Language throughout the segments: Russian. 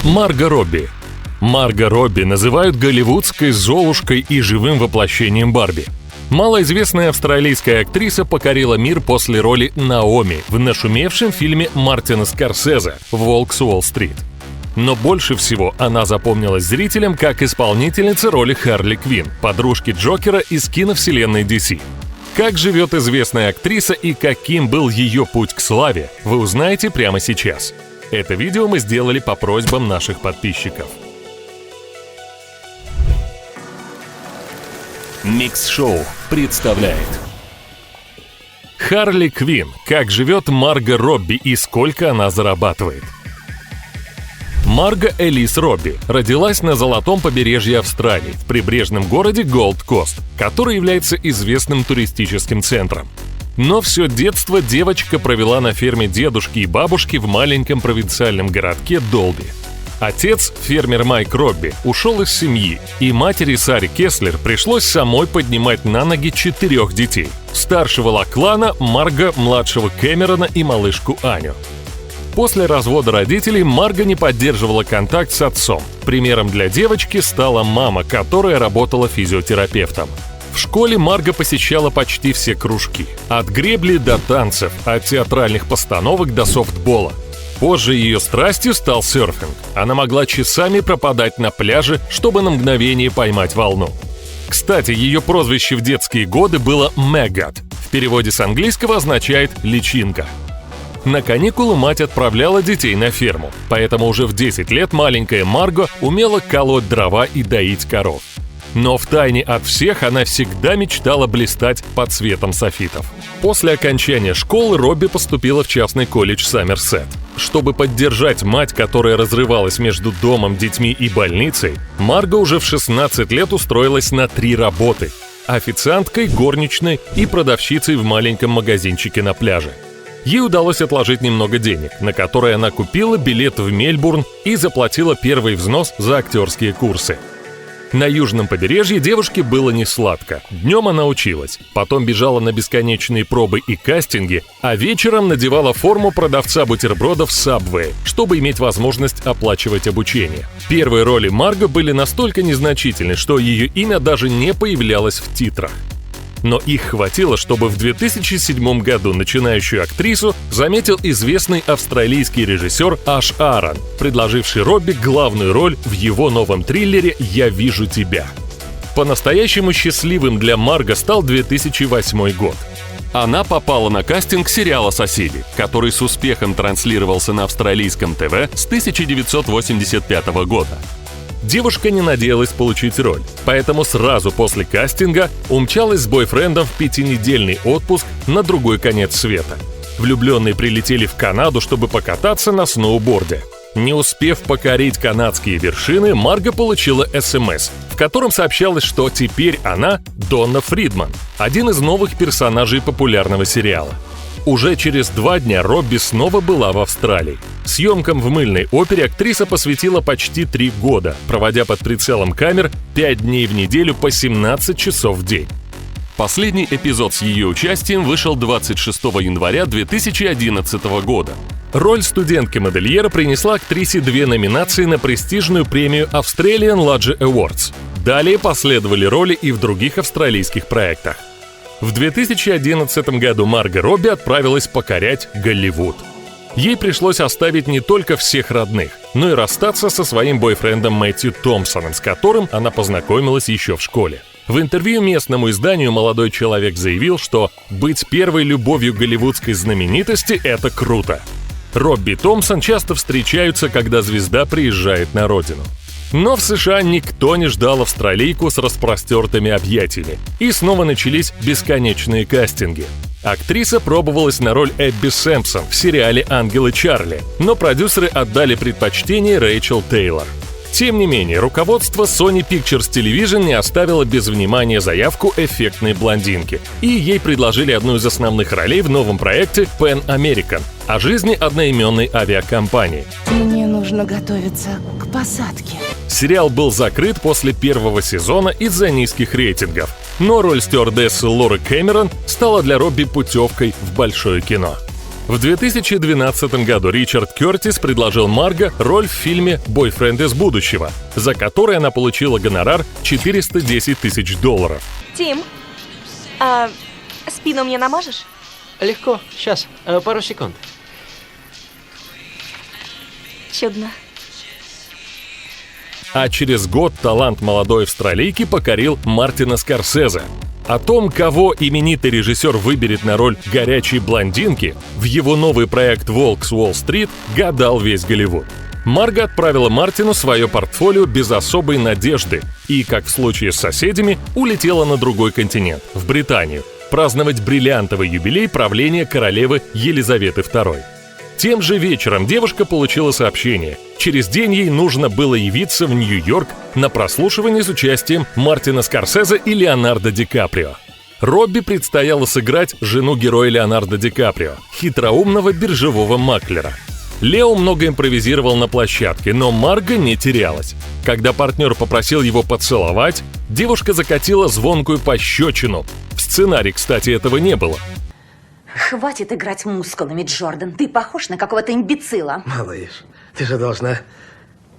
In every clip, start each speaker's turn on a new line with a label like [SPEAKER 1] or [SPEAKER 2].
[SPEAKER 1] Марго Робби. Марго Робби называют голливудской Золушкой и живым воплощением Барби. Малоизвестная австралийская актриса покорила мир после роли Наоми в нашумевшем фильме Мартина Скорсезе «Волк с Уолл-стрит». Но больше всего она запомнилась зрителям как исполнительница роли Харли Квинн, подружки Джокера из киновселенной DC. Как живет известная актриса и каким был ее путь к славе, вы узнаете прямо сейчас. Это видео мы сделали по просьбам наших подписчиков. Микс-шоу представляет Харли Квинн. Как живет Марго Робби и сколько она зарабатывает. Марго Элис Робби родилась на золотом побережье Австралии, в прибрежном городе Голд-Кост, который является известным туристическим центром. Но все детство девочка провела на ферме дедушки и бабушки в маленьком провинциальном городке Долби. Отец, фермер Майк Робби, ушел из семьи, и матери Саре Кеслер пришлось самой поднимать на ноги 4 детей – старшего Лаклана, Марго, младшего Кэмерона и малышку Аню. После развода родителей Марго не поддерживала контакт с отцом. Примером для девочки стала мама, которая работала физиотерапевтом. В школе Марго посещала почти все кружки – от гребли до танцев, от театральных постановок до софтбола. Позже ее страстью стал серфинг. Она могла часами пропадать на пляже, чтобы на мгновение поймать волну. Кстати, ее прозвище в детские годы было «Мэггат». В переводе с английского означает «личинка». На каникулы мать отправляла детей на ферму, поэтому уже в 10 лет маленькая Марго умела колоть дрова и доить коров. Но втайне от всех она всегда мечтала блистать под светом софитов. После окончания школы Робби поступила в частный колледж Саммерсет. Чтобы поддержать мать, которая разрывалась между домом, детьми и больницей, Марго уже в 16 лет устроилась на 3 работы – официанткой, горничной и продавщицей в маленьком магазинчике на пляже. Ей удалось отложить немного денег, на которые она купила билет в Мельбурн и заплатила первый взнос за актерские курсы. На южном побережье девушке было не сладко. Днем она училась, потом бежала на бесконечные пробы и кастинги, а вечером надевала форму продавца бутербродов Subway, чтобы иметь возможность оплачивать обучение. Первые роли Марго были настолько незначительны, что ее имя даже не появлялось в титрах. Но их хватило, чтобы в 2007 году начинающую актрису заметил известный австралийский режиссер Аш Аарон, предложивший Робби главную роль в его новом триллере «Я вижу тебя». По-настоящему счастливым для Марго стал 2008 год. Она попала на кастинг сериала «Соседи», который с успехом транслировался на австралийском ТВ с 1985 года. Девушка не надеялась получить роль, поэтому сразу после кастинга умчалась с бойфрендом в 5-недельный отпуск на другой конец света. Влюбленные прилетели в Канаду, чтобы покататься на сноуборде. Не успев покорить канадские вершины, Марго получила СМС, в котором сообщалось, что теперь она Донна Фридман, один из новых персонажей популярного сериала. Уже через 2 дня Робби снова была в Австралии. Съемкам в мыльной опере актриса посвятила почти 3 года, проводя под прицелом камер 5 дней в неделю по 17 часов в день. Последний эпизод с ее участием вышел 26 января 2011 года. Роль студентки-модельера принесла актрисе 2 номинации на престижную премию Australian Ladger Awards. Далее последовали роли и в других австралийских проектах. В 2011 году Марго Робби отправилась покорять Голливуд. Ей пришлось оставить не только всех родных, но и расстаться со своим бойфрендом Мэтью Томпсоном, с которым она познакомилась еще в школе. В интервью местному изданию молодой человек заявил, что быть первой любовью голливудской знаменитости – это круто. Робби и Томпсон часто встречаются, когда звезда приезжает на родину. Но в США никто не ждал австралийку с распростертыми объятиями, и снова начались бесконечные кастинги. Актриса пробовалась на роль Эбби Сэмпсон в сериале «Ангелы Чарли», но продюсеры отдали предпочтение Рэйчел Тейлор. Тем не менее, руководство Sony Pictures Television не оставило без внимания заявку эффектной блондинки, и ей предложили одну из основных ролей в новом проекте Pan American о жизни одноименной авиакомпании.
[SPEAKER 2] Мне нужно готовиться к посадке.
[SPEAKER 1] Сериал был закрыт после 1-го сезона из-за низких рейтингов, но роль стюардессы Лоры Кэмерон стала для Робби путевкой в большое кино. В 2012 году Ричард Кертис предложил Марго роль в фильме «Бойфренд из будущего», за который она получила гонорар $410 тысяч.
[SPEAKER 3] Тим, спину мне намажешь?
[SPEAKER 4] Легко. Сейчас. Пару секунд.
[SPEAKER 3] Чудно.
[SPEAKER 1] А через год талант молодой австралийки покорил Мартина Скорсезе. О том, кого именитый режиссер выберет на роль горячей блондинки, в его новый проект «Волк с Уолл-стрит» гадал весь Голливуд. Марго отправила Мартину свое портфолио без особой надежды и, как в случае с «Соседями», улетела на другой континент, в Британию, праздновать бриллиантовый юбилей правления королевы Елизаветы II. Тем же вечером девушка получила сообщение. Через день ей нужно было явиться в Нью-Йорк на прослушивание с участием Мартина Скорсезе и Леонардо Ди Каприо. Робби предстояло сыграть жену героя Леонардо Ди Каприо, хитроумного биржевого маклера. Лео много импровизировал на площадке, но Марго не терялась. Когда партнер попросил его поцеловать, девушка закатила звонкую пощечину. В сценарии, кстати, этого не было.
[SPEAKER 5] Хватит играть мускулами, Джордан. Ты похож на какого-то имбецила.
[SPEAKER 6] Малыш, ты же должна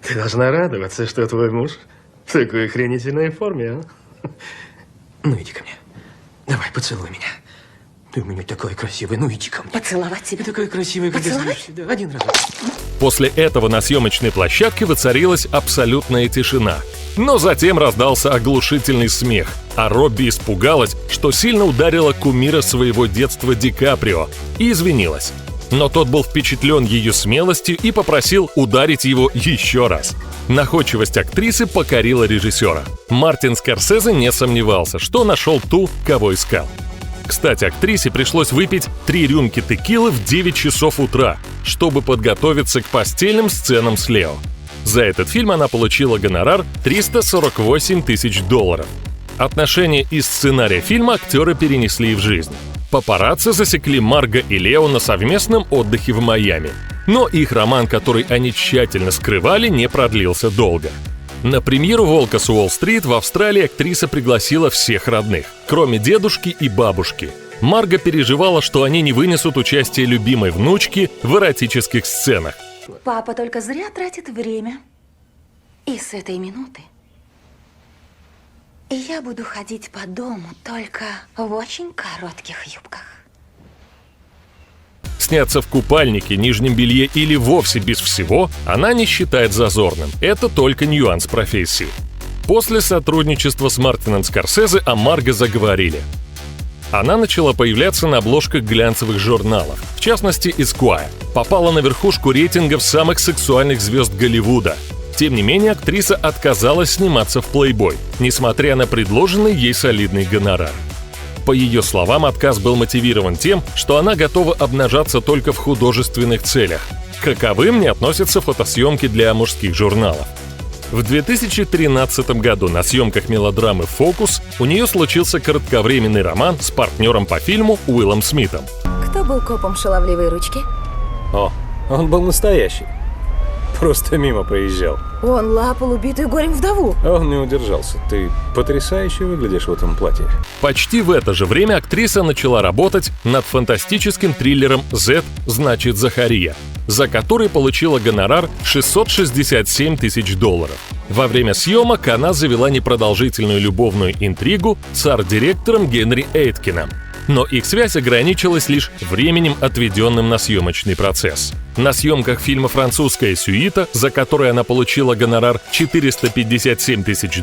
[SPEAKER 6] радоваться, что твой муж в такой охренительной форме, а? Ну, иди ко мне. Давай, поцелуй меня. Ты у меня такой красивый, ну иди ко мне.
[SPEAKER 5] Поцеловать тебя?
[SPEAKER 6] Ты такой красивый, когда
[SPEAKER 5] Поцеловать?
[SPEAKER 6] смеешься. Да, один раз.
[SPEAKER 1] После этого на съемочной площадке воцарилась абсолютная тишина. Но затем раздался оглушительный смех, а Робби испугалась, что сильно ударила кумира своего детства Ди Каприо, и извинилась. Но тот был впечатлен ее смелостью и попросил ударить его еще раз. Находчивость актрисы покорила режиссера. Мартин Скорсезе не сомневался, что нашел ту, кого искал. Кстати, актрисе пришлось выпить 3 рюмки текилы в 9 часов утра, чтобы подготовиться к постельным сценам с Лео. За этот фильм она получила гонорар $348 тысяч. Отношения из сценария фильма актеры перенесли в жизнь. Папарацци засекли Марго и Лео на совместном отдыхе в Майами. Но их роман, который они тщательно скрывали, не продлился долго. На премьеру «Волка с Уолл-стрит» в Австралии актриса пригласила всех родных, кроме дедушки и бабушки. Марго переживала, что они не вынесут участие любимой внучки в эротических сценах.
[SPEAKER 5] Папа только зря тратит время. И с этой минуты я буду ходить по дому только в очень коротких юбках.
[SPEAKER 1] Сняться в купальнике, нижнем белье или вовсе без всего она не считает зазорным. Это только нюанс профессии. После сотрудничества с Мартином Скорсезе о Марго заговорили. Она начала появляться на обложках глянцевых журналов, в частности Esquire. Попала на верхушку рейтингов самых сексуальных звезд Голливуда. Тем не менее, актриса отказалась сниматься в Playboy, несмотря на предложенный ей солидный гонорар. По ее словам, отказ был мотивирован тем, что она готова обнажаться только в художественных целях. К каковым не относятся фотосъемки для мужских журналов. В 2013 году на съемках мелодрамы «Фокус» у нее случился кратковременный роман с партнером по фильму Уиллом Смитом.
[SPEAKER 7] Кто был копом «Шаловливой ручки»?
[SPEAKER 8] О, он был настоящий. Просто мимо проезжал.
[SPEAKER 7] Он лапал убитую горем вдову.
[SPEAKER 8] Он не удержался. Ты потрясающе выглядишь в этом платье.
[SPEAKER 1] Почти в это же время актриса начала работать над фантастическим триллером «Z значит Захария», за который получила гонорар $667 тысяч. Во время съемок она завела непродолжительную любовную интригу с арт-директором Генри Эйткином. Но их связь ограничилась лишь временем, отведенным на съемочный процесс. На съемках фильма «Французская сюита», за который она получила гонорар $457 тысяч,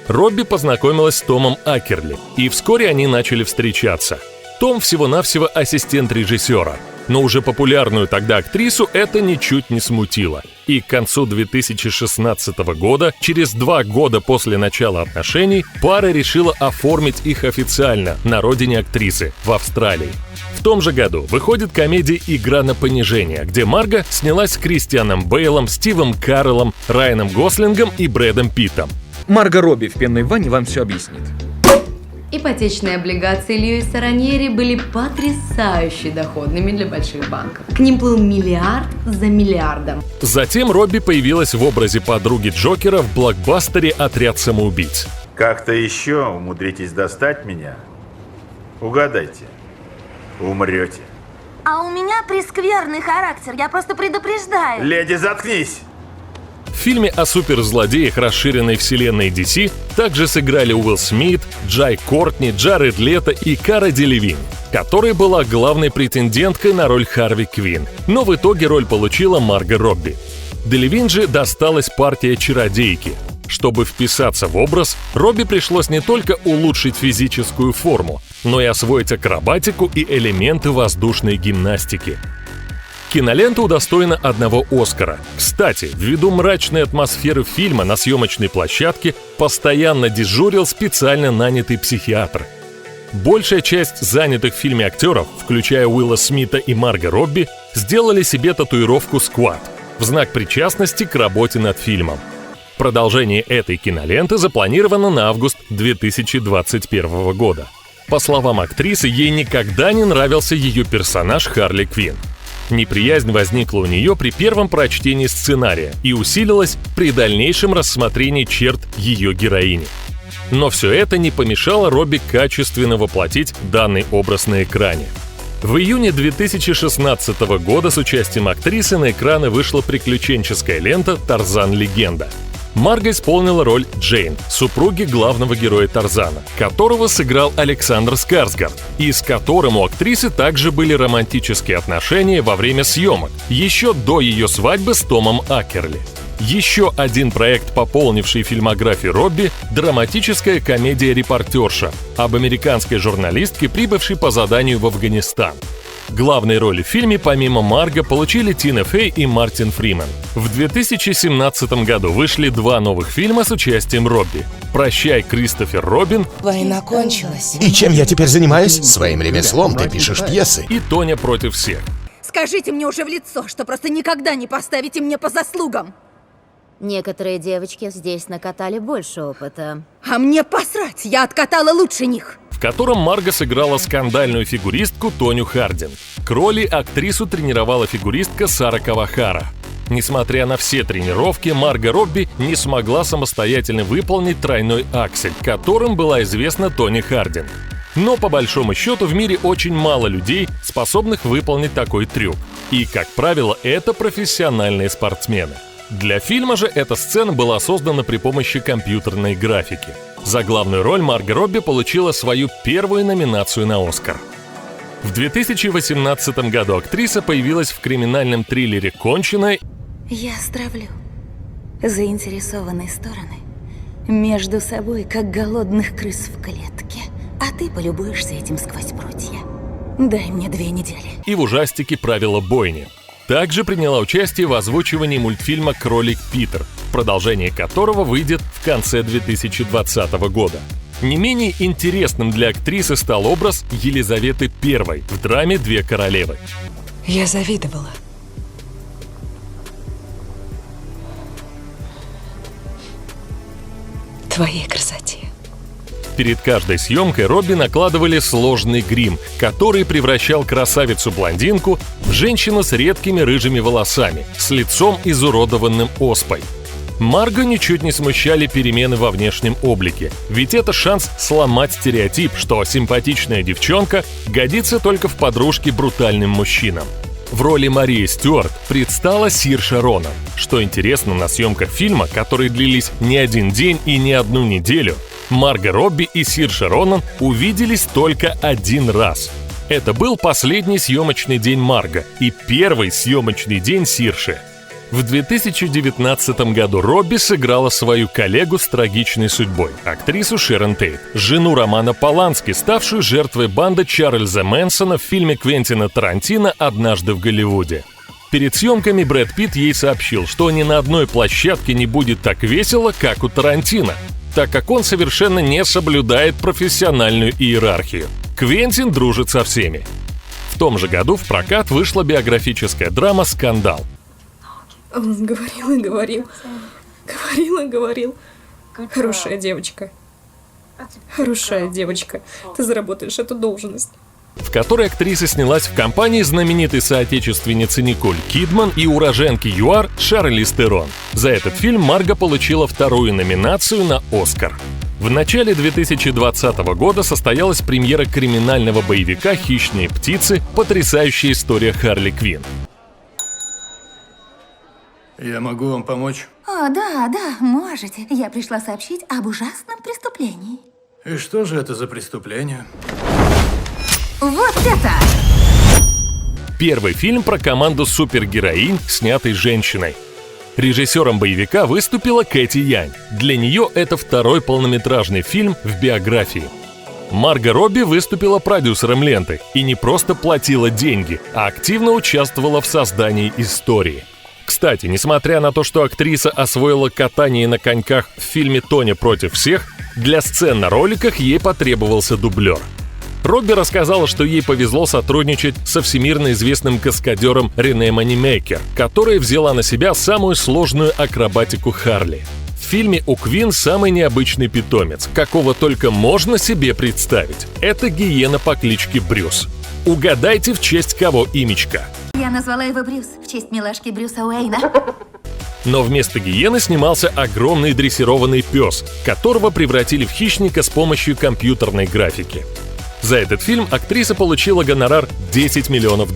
[SPEAKER 1] Робби познакомилась с Томом Акерли, и вскоре они начали встречаться. Том всего-навсего ассистент режиссера. Но уже популярную тогда актрису это ничуть не смутило. И к концу 2016 года, через 2 года после начала отношений, пара решила оформить их официально на родине актрисы, в Австралии. В том же году выходит комедия «Игра на понижение», где Марго снялась с Кристианом Бейлом, Стивом Кареллом, Райаном Гослингом и Брэдом Питтом.
[SPEAKER 9] Марго Робби в пенной ванне вам все объяснит.
[SPEAKER 10] Ипотечные облигации Льюиса Раньери были потрясающе доходными для больших банков. К ним плыл миллиард за миллиардом.
[SPEAKER 1] Затем Робби появилась в образе подруги Джокера в блокбастере «Отряд самоубийц».
[SPEAKER 11] Как-то еще умудритесь достать меня? Угадайте. Умрете.
[SPEAKER 7] А у меня прескверный характер, я просто предупреждаю.
[SPEAKER 6] Леди, заткнись!
[SPEAKER 1] В фильме о суперзлодеях расширенной вселенной DC также сыграли Уилл Смит, Джай Кортни, Джаред Лето и Кара Делевинь, которая была главной претенденткой на роль Харви Квинн, но в итоге роль получила Марго Робби. Делевинь же досталась партия чародейки. Чтобы вписаться в образ, Робби пришлось не только улучшить физическую форму, но и освоить акробатику и элементы воздушной гимнастики. Кинолента удостоена одного Оскара. Кстати, ввиду мрачной атмосферы фильма на съемочной площадке постоянно дежурил специально нанятый психиатр. Большая часть занятых в фильме актеров, включая Уилла Смита и Марго Робби, сделали себе татуировку «Сквад» в знак причастности к работе над фильмом. Продолжение этой киноленты запланировано на август 2021 года. По словам актрисы, ей никогда не нравился ее персонаж Харли Квинн. Неприязнь возникла у нее при первом прочтении сценария и усилилась при дальнейшем рассмотрении черт ее героини. Но все это не помешало Робби качественно воплотить данный образ на экране. В июне 2016 года с участием актрисы на экраны вышла приключенческая лента «Тарзан. Легенда». Марго исполнила роль Джейн, супруги главного героя Тарзана, которого сыграл Александр Скарсгард, и с которым у актрисы также были романтические отношения во время съемок, еще до ее свадьбы с Томом Акерли. Еще один проект, пополнивший фильмографию Робби – драматическая комедия «Репортерша» об американской журналистке, прибывшей по заданию в Афганистан. Главные роли в фильме помимо Марго получили Тина Фей и Мартин Фриман. В 2017 году вышли два новых фильма с участием Робби: «Прощай, Кристофер Робин»,
[SPEAKER 2] Война кончилась.
[SPEAKER 11] И чем я теперь занимаюсь? Своим ремеслом, ты пишешь пьесы.
[SPEAKER 1] и «Тоня против всех».
[SPEAKER 7] Скажите мне уже в лицо, что просто никогда не поставите мне по заслугам.
[SPEAKER 5] Некоторые девочки здесь накатали больше опыта.
[SPEAKER 7] А мне посрать, я откатала лучше них.
[SPEAKER 1] В котором Марго сыграла скандальную фигуристку Тоню Хардин. К роли актрису тренировала фигуристка Сара Кавахара. Несмотря на все тренировки, Марго Робби не смогла самостоятельно выполнить тройной аксель, которым была известна Тони Хардин. Но по большому счету в мире очень мало людей, способных выполнить такой трюк. И, как правило, это профессиональные спортсмены. Для фильма же эта сцена была создана при помощи компьютерной графики. За главную роль Марго Робби получила свою первую номинацию на «Оскар». В 2018 году актриса появилась в криминальном триллере «Конченая».
[SPEAKER 5] Я стравлю заинтересованные стороны между собой, как голодных крыс в клетке. А ты полюбуешься этим сквозь прутья. Дай мне 2 недели.
[SPEAKER 1] И в ужастике «Правила бойни». Также приняла участие в озвучивании мультфильма «Кролик Питер», продолжение которого выйдет в конце 2020 года. Не менее интересным для актрисы стал образ Елизаветы I в драме «Две королевы».
[SPEAKER 2] Я завидовала. Твоей красоте.
[SPEAKER 1] Перед каждой съемкой Робби накладывали сложный грим, который превращал красавицу-блондинку в женщину с редкими рыжими волосами, с лицом изуродованным оспой. Марго ничуть не смущали перемены во внешнем облике, ведь это шанс сломать стереотип, что симпатичная девчонка годится только в подружке брутальным мужчинам. В роли Марии Стюарт предстала Сирша Ронан. Что интересно, на съемках фильма, которые длились не один день и не одну неделю, Марго Робби и Сирша Ронан увиделись только один раз. Это был последний съемочный день Марго и первый съемочный день Сирши. В 2019 году Робби сыграла свою коллегу с трагичной судьбой, актрису Шерон Тейт, жену Романа Полански, ставшую жертвой банды Чарльза Мэнсона в фильме Квентина Тарантино «Однажды в Голливуде». Перед съемками Брэд Питт ей сообщил, что ни на одной площадке не будет так весело, как у Тарантино, так как он совершенно не соблюдает профессиональную иерархию. Квентин дружит со всеми. В том же году в прокат вышла биографическая драма «Скандал».
[SPEAKER 7] Он говорил и говорил. Говорил и говорил. Хорошая девочка. Хорошая девочка. Ты заработаешь эту должность.
[SPEAKER 1] В которой актриса снялась в компании знаменитой соотечественницы Николь Кидман и уроженки ЮАР Шарлиз Терон. За этот фильм Марго получила 2-ю номинацию на «Оскар». В начале 2020 года состоялась премьера криминального боевика «Хищные птицы. Потрясающая история Харли Квинн».
[SPEAKER 12] Я могу вам помочь?
[SPEAKER 5] О, да, можете. Я пришла сообщить об ужасном преступлении.
[SPEAKER 12] И что же это за преступление?
[SPEAKER 5] Вот это!
[SPEAKER 1] Первый фильм про команду супергероинь, снятый женщиной. Режиссером боевика выступила Кэти Янь. Для нее это второй полнометражный фильм в биографии. Марго Робби выступила продюсером ленты и не просто платила деньги, а активно участвовала в создании истории. Кстати, несмотря на то, что актриса освоила катание на коньках в фильме «Тоня против всех», для сцен на роликах ей потребовался дублер. Робби рассказала, что ей повезло сотрудничать со всемирно известным каскадером Рене Манимейкер, которая взяла на себя самую сложную акробатику Харли. В фильме у Квинн самый необычный питомец, какого только можно себе представить. Это гиена по кличке Брюс. Угадайте, в честь кого имечко.
[SPEAKER 5] Я назвала его Брюс в честь милашки Брюса Уэйна.
[SPEAKER 1] Но вместо гиены снимался огромный дрессированный пес, которого превратили в хищника с помощью компьютерной графики. За этот фильм актриса получила гонорар $10 миллионов.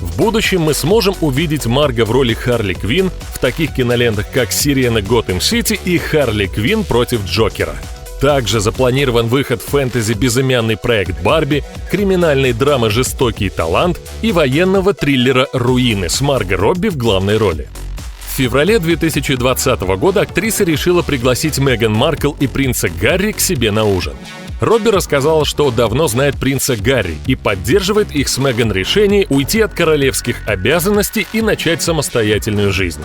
[SPEAKER 1] В будущем мы сможем увидеть Марго в роли Харли Квинн в таких кинолентах, как «Сирена Готэм-Сити» и «Харли Квинн против Джокера». Также запланирован выход в фэнтези «Безымянный проект Барби», криминальной драмы «Жестокий талант» и военного триллера «Руины» с Марго Робби в главной роли. В феврале 2020 года актриса решила пригласить Меган Маркл и принца Гарри к себе на ужин. Робби рассказала, что давно знает принца Гарри и поддерживает их с Меган решение уйти от королевских обязанностей и начать самостоятельную жизнь.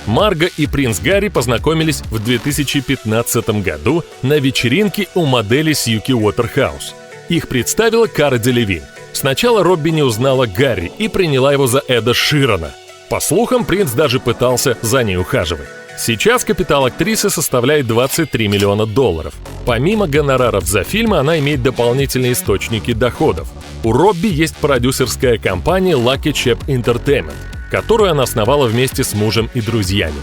[SPEAKER 1] Марго и принц Гарри познакомились в 2015 году на вечеринке у модели Сьюки Уотерхаус. Их представила Кара Делевинь. Сначала Робби не узнала Гарри и приняла его за Эда Ширана. По слухам, принц даже пытался за ней ухаживать. Сейчас капитал актрисы составляет $23 миллиона. Помимо гонораров за фильмы, она имеет дополнительные источники доходов. У Робби есть продюсерская компания Lucky Chap Entertainment, которую она основала вместе с мужем и друзьями.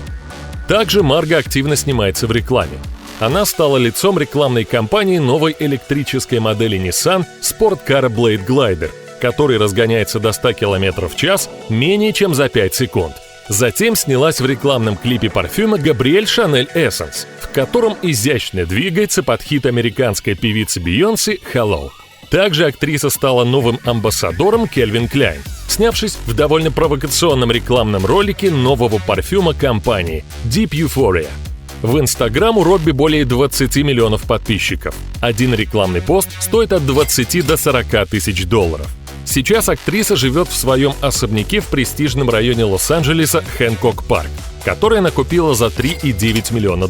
[SPEAKER 1] Также Марго активно снимается в рекламе. Она стала лицом рекламной кампании новой электрической модели Nissan спорткара Blade Glider, который разгоняется до 100 км в час менее чем за 5 секунд. Затем снялась в рекламном клипе парфюма Gabrielle Chanel Essence, в котором изящно двигается под хит американской певицы Бейонсе «Hello». Также актриса стала новым амбассадором Calvin Klein, снявшись в довольно провокационном рекламном ролике нового парфюма компании Deep Euphoria. В Инстаграм у Робби более 20 миллионов подписчиков. Один рекламный пост стоит от 20 до 40 тысяч $. Сейчас актриса живет в своем особняке в престижном районе Лос-Анджелеса Хэнкок-парк, который она купила за $3,9 миллиона.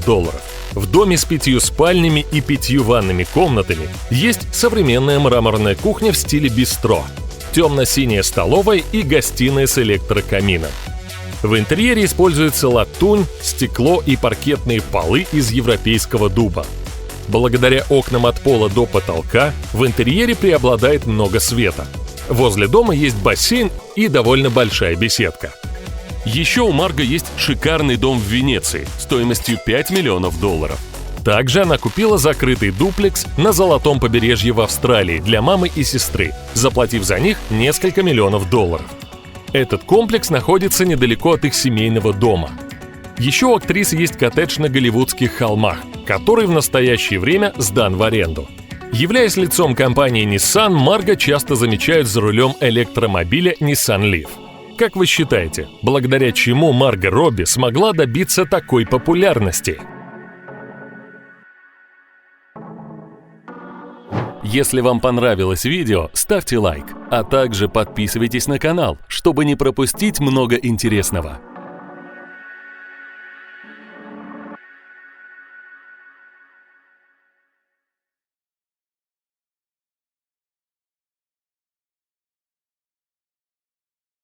[SPEAKER 1] В доме с 5 спальнями и 5 ванными комнатами есть современная мраморная кухня в стиле бистро, темно-синяя столовая и гостиная с электрокамином. В интерьере используется латунь, стекло и паркетные полы из европейского дуба. Благодаря окнам от пола до потолка в интерьере преобладает много света. Возле дома есть бассейн и довольно большая беседка. Еще у Марго есть шикарный дом в Венеции стоимостью $5 миллионов. Также она купила закрытый дуплекс на Золотом побережье в Австралии для мамы и сестры, заплатив за них несколько миллионов $. Этот комплекс находится недалеко от их семейного дома. Еще у актрисы есть коттедж на Голливудских холмах, который в настоящее время сдан в аренду. Являясь лицом компании Nissan, Марго часто замечают за рулем электромобиля Nissan Leaf. Как вы считаете, благодаря чему Марго Робби смогла добиться такой популярности? Если вам понравилось видео, ставьте лайк, а также подписывайтесь на канал, чтобы не пропустить много интересного.